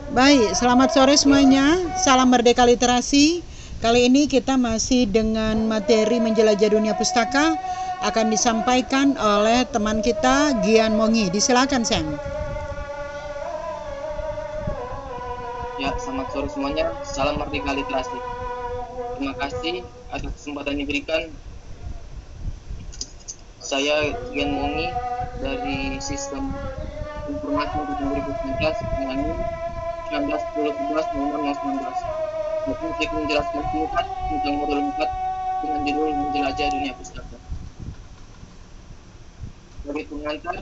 Baik, selamat sore semuanya. Salam Merdeka Literasi. Kali ini kita masih dengan materi menjelajah dunia pustaka, akan disampaikan oleh teman kita Gian Mongi. Disilakan, Sam. Ya, selamat sore semuanya. Salam Merdeka Literasi. Terima kasih atas kesempatan diberikan. Saya Gian Mongi dari Sistem Informasi Angkatan 2019 dengan NIM 1911 nomor 19. Mungkin saya akan menjelaskan singkat tentang modul 4 dengan judul Menjelajah Dunia Pustaka. Sebagai pengantar,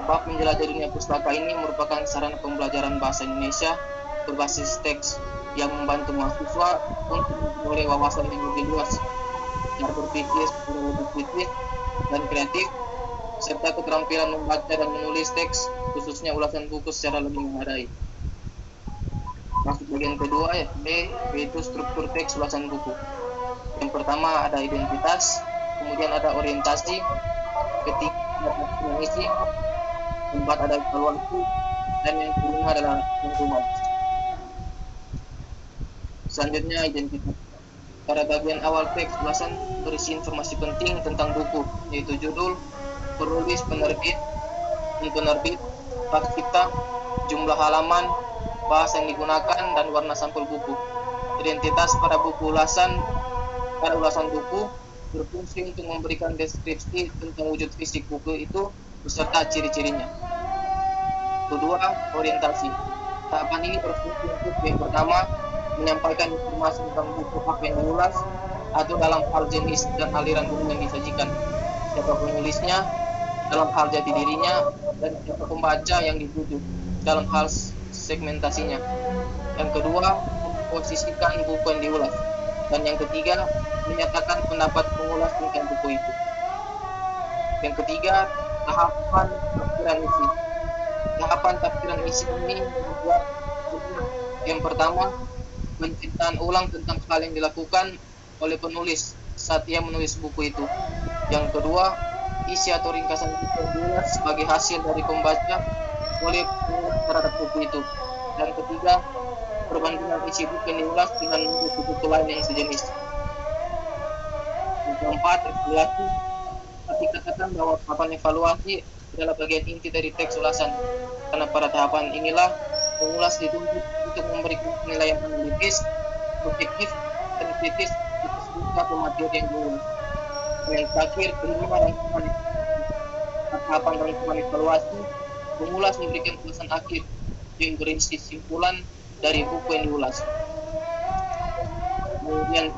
bab menjelajah dunia pustaka ini merupakan sarana pembelajaran bahasa Indonesia berbasis teks yang membantu mahasiswa untuk memperoleh wawasan yang lebih luas, cara berpikir secara lebih kritis dan kreatif, serta keterampilan membaca dan menulis teks, khususnya ulasan buku secara lebih memadai. Masuk bagian kedua ya, B, yaitu struktur teks ulasan buku. Yang pertama ada identitas, kemudian ada orientasi, ketiga ada isi, keempat ada evaluasi, dan yang kelima adalah rangkuman. Selanjutnya identitas. Pada bagian awal teks ulasan berisi informasi penting tentang buku, yaitu judul, penulis, penerbit, hak cipta, jumlah halaman, bahasa yang digunakan, dan warna sampul buku. Identitas pada ulasan buku berfungsi untuk memberikan deskripsi tentang wujud fisik buku itu beserta ciri-cirinya. Kedua, orientasi. Tahapan ini berfungsi untuk yang pertama, menyampaikan informasi tentang buku apa yang diulas atau dalam hal jenis dan aliran buku yang disajikan, siapa penulisnya, dalam hal jati dirinya, dan siapa pembaca yang dituju dalam hal segmentasinya. Yang kedua, memposisikan buku yang diulas. Dan yang ketiga, menyatakan pendapat pengulas tentang buku itu. Yang ketiga, tahapan tafsiran isi. Tahapan tafsiran isi ini membuat yang pertama, penciptaan ulang tentang hal yang dilakukan oleh penulis saat ia menulis buku itu. Yang kedua, isi atau ringkasan buku yang diulas sebagai hasil dari pembaca oleh penulis terhadap buku itu. Dan ketiga, perbandingan isi buku yang diulas dengan buku-buku lain yang sejenis. Yang keempat, evaluasi. Dikatakan bahwa tahapan evaluasi adalah bagian inti dari teks ulasan, karena pada tahapan inilah pengulas dituntut untuk memberikan penilaian analitis, objektif, dan kritis atas suatu materi yang diulas. Yang terakhir, kelima rangkuman. Tahapan rangkuman evaluasi, pengulas memberikan ulasan akhir yang berisi simpulan dari buku yang diulas. Kemudian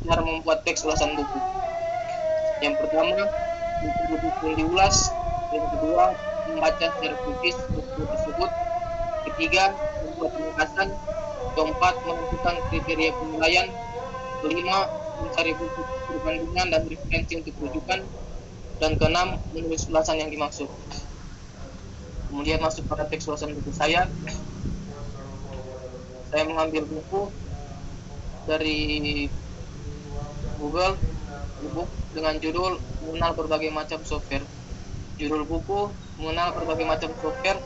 cara membuat teks ulasan buku. Yang pertama, buku yang diulas. Yang kedua, membaca secara kritis buku tersebut. Ketiga, membuat ringkasan. Keempat, menentukan kriteria penilaian. Kelima, mencari buku perbandingan dan referensi untuk rujukan. Dan keenam, menulis ulasan yang dimaksud. Kemudian masuk pada teks ulasan buku saya. Saya mengambil buku dari Google dengan judul Mengenal Berbagai Macam Software. Judul buku Mengenal Berbagai Macam Software,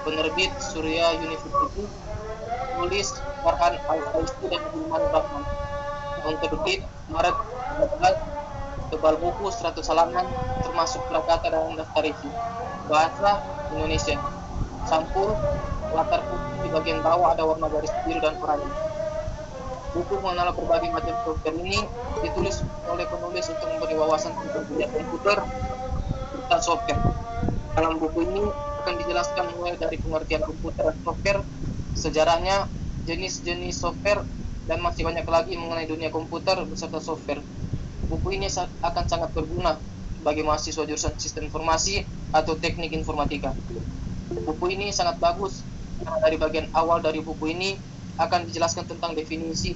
penerbit Surya University, tulis Farhan Al-Faizi dan Hilman Rahman. Tahun terbit Maret 2014. Tebal buku 100 halaman, termasuk prakata dan daftar isi. Bahasa Indonesia. Sampul latar buku di bagian bawah ada warna garis biru dan oranye. Buku mengenal berbagai macam software ini ditulis oleh penulis untuk memberi wawasan tentang dunia komputer serta software. Dalam buku ini akan dijelaskan mulai dari pengertian komputer dan software, sejarahnya, jenis-jenis software, dan masih banyak lagi mengenai dunia komputer beserta software. Buku ini akan sangat berguna bagi mahasiswa jurusan Sistem Informasi atau Teknik Informatika. Buku ini sangat bagus karena dari bagian awal dari buku ini akan dijelaskan tentang definisi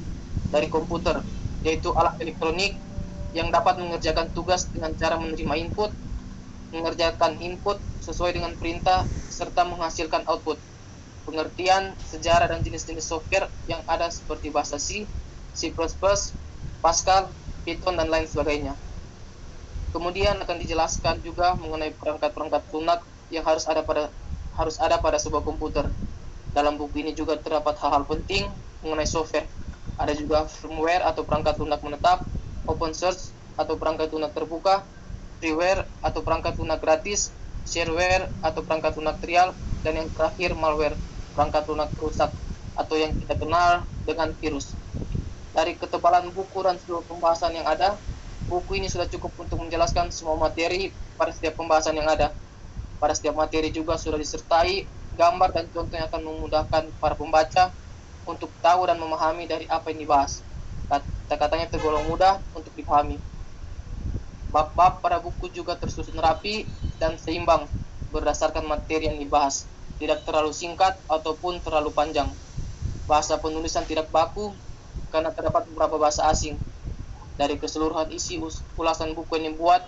dari komputer, yaitu alat elektronik yang dapat mengerjakan tugas dengan cara menerima input, mengerjakan input sesuai dengan perintah, serta menghasilkan output. Pengertian, sejarah, dan jenis-jenis software yang ada seperti bahasa C, C++, Pascal, Python, dan lain sebagainya. Kemudian akan dijelaskan juga mengenai perangkat-perangkat lunak yang harus ada pada sebuah komputer. Dalam buku ini juga terdapat hal-hal penting mengenai software. Ada juga firmware atau perangkat lunak menetap, open source atau perangkat lunak terbuka, freeware atau perangkat lunak gratis, shareware atau perangkat lunak trial, dan yang terakhir malware, perangkat lunak rusak atau yang kita kenal dengan virus. Dari ketebalan buku dan seluruh pembahasan yang ada, buku ini sudah cukup untuk menjelaskan semua materi pada setiap pembahasan yang ada. Pada setiap materi juga sudah disertai gambar dan contoh yang akan memudahkan para pembaca untuk tahu dan memahami dari apa yang dibahas. Kata-katanya tergolong mudah untuk dipahami. Bab-bab pada buku juga tersusun rapi dan seimbang berdasarkan materi yang dibahas. Tidak terlalu singkat ataupun terlalu panjang. Bahasa penulisan tidak baku karena terdapat beberapa bahasa asing. Dari keseluruhan isi ulasan buku yang dibuat,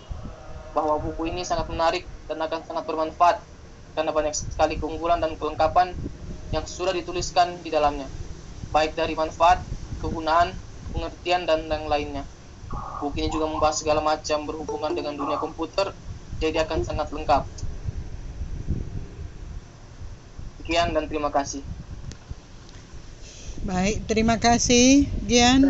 bahwa buku ini sangat menarik dan akan sangat bermanfaat karena banyak sekali keunggulan dan kelengkapan yang sudah dituliskan di dalamnya, baik dari manfaat, kegunaan, pengertian, dan yang lainnya. Buku ini juga membahas segala macam berhubungan dengan dunia komputer, jadi akan sangat lengkap. Sekian dan terima kasih. Baik, terima kasih Gian.